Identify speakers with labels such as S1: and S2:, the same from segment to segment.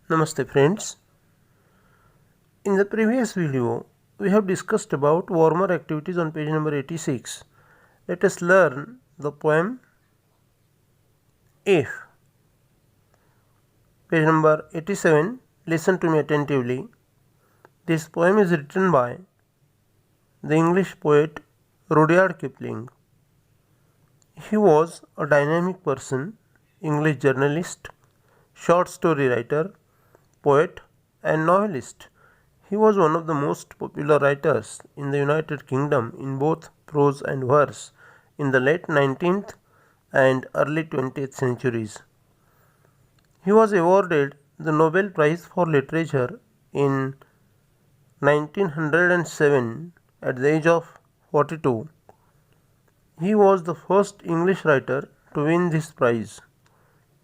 S1: Namaste friends. In the previous video, we have discussed about warmer activities on page number 86. Let us learn the poem If. Page number 87. Listen to me attentively. This poem is written by the English poet Rudyard Kipling. He was a dynamic person, English journalist, short story writer, poet, and novelist. He was one of the most popular writers in the United Kingdom in both prose and verse in the late 19th and early 20th centuries. He was awarded the Nobel Prize for Literature in 1907 at the age of 42. He was the first English writer to win this prize.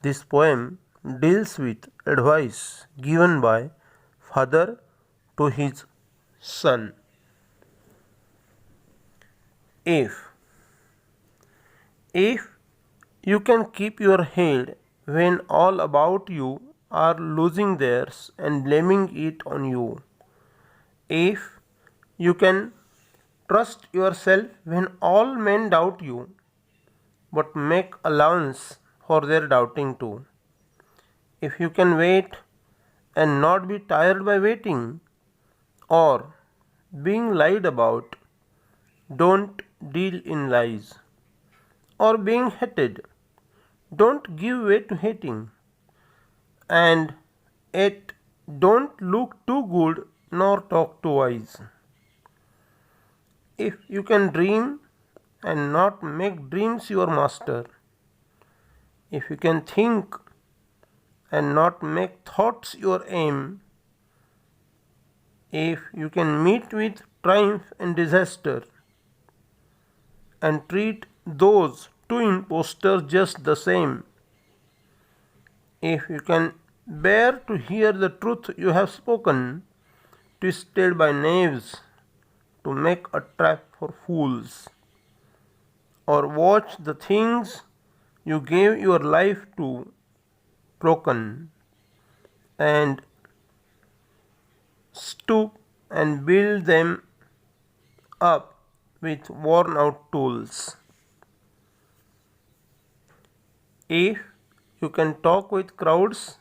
S1: This poem deals with advice given by father to his son. If you can keep your head when all about you are losing theirs and blaming it on you. If you can trust yourself when all men doubt you, but make allowance for their doubting too. If you can wait and not be tired by waiting, or being lied about, don't deal in lies, or being hated, don't give way to hating, and yet don't look too good nor talk too wise. If you can dream and not make dreams your master, if you can think and not make thoughts your aim, if you can meet with triumph and disaster and treat those two impostors just the same, if you can bear to hear the truth you have spoken, twisted by knaves to make a trap for fools, or watch the things you gave your life to broken, and stoop and build them up with worn out tools. If you can talk with crowds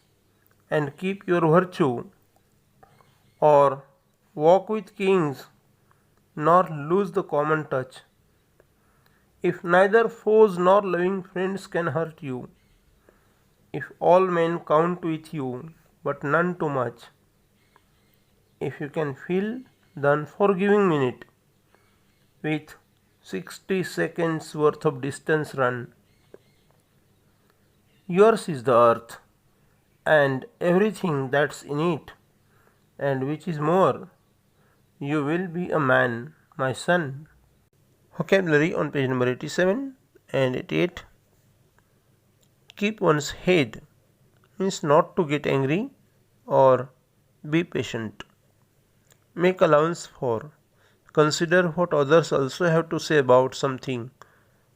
S1: and keep your virtue, or walk with kings nor lose the common touch, if neither foes nor loving friends can hurt you, if all men count with you but none too much, if you can fill the unforgiving minute with 60 seconds worth of distance run, yours is the earth and everything that's in it, and which is more, you will be a man, my son. Vocabulary on page number 87 and 88. Keep one's head means not to get angry or be patient. Make allowance for. Consider what others also have to say about something,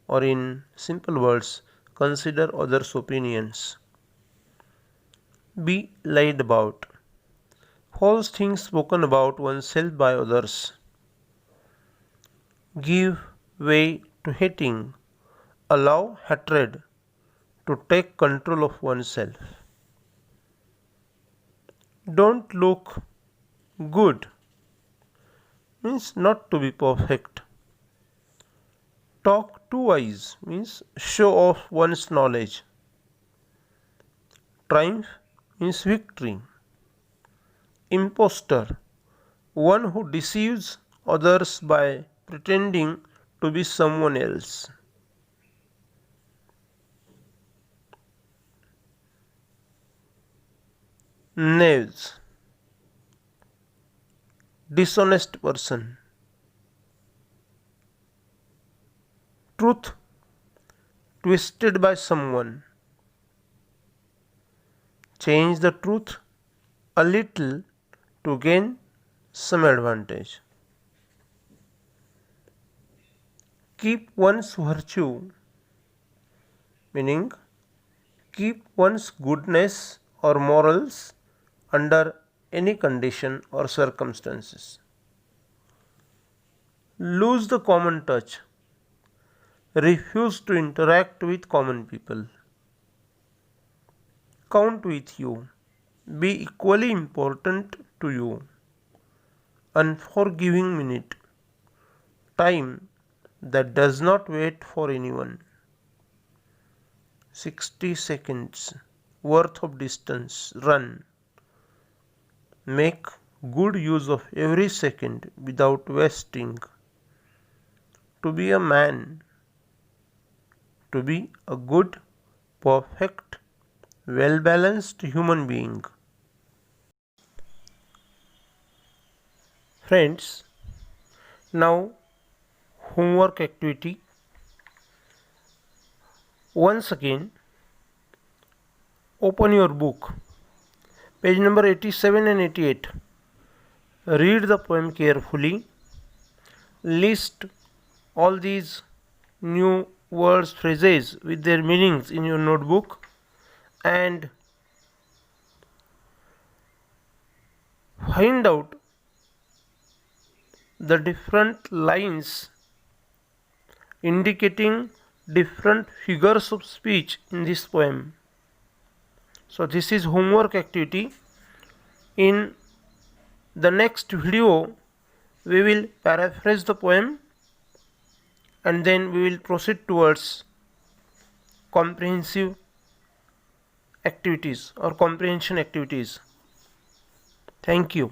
S1: or in simple words, consider others' opinions. Be lied about. False things spoken about oneself by others. Give way to hating. Allow hatred to take control of oneself. Don't look good means not to be perfect. Talk too wise means show off one's knowledge. Triumph means victory. Impostor, one who deceives others by pretending to be someone else. Knaves, dishonest person. Truth, twisted by someone. Change the truth a little to gain some advantage. Keep one's virtue, meaning keep one's goodness or morals under any condition or circumstances. Lose the common touch. Refuse to interact with common people. Count with you. Be equally important to you. Unforgiving minute. Time that does not wait for anyone. 60 seconds worth of distance run. Make good use of every second without wasting. To be a man, to be a good, perfect, well balanced human being. Friends, now homework activity. Once again, open your book, page number 87 and 88. Read the poem carefully. List all these new words, phrases with their meanings in your notebook, and find out the different lines indicating different figures of speech in this poem. So this is homework activity. In the next video we will paraphrase the poem and then we will proceed towards comprehensive activities or comprehension activities. Thank you.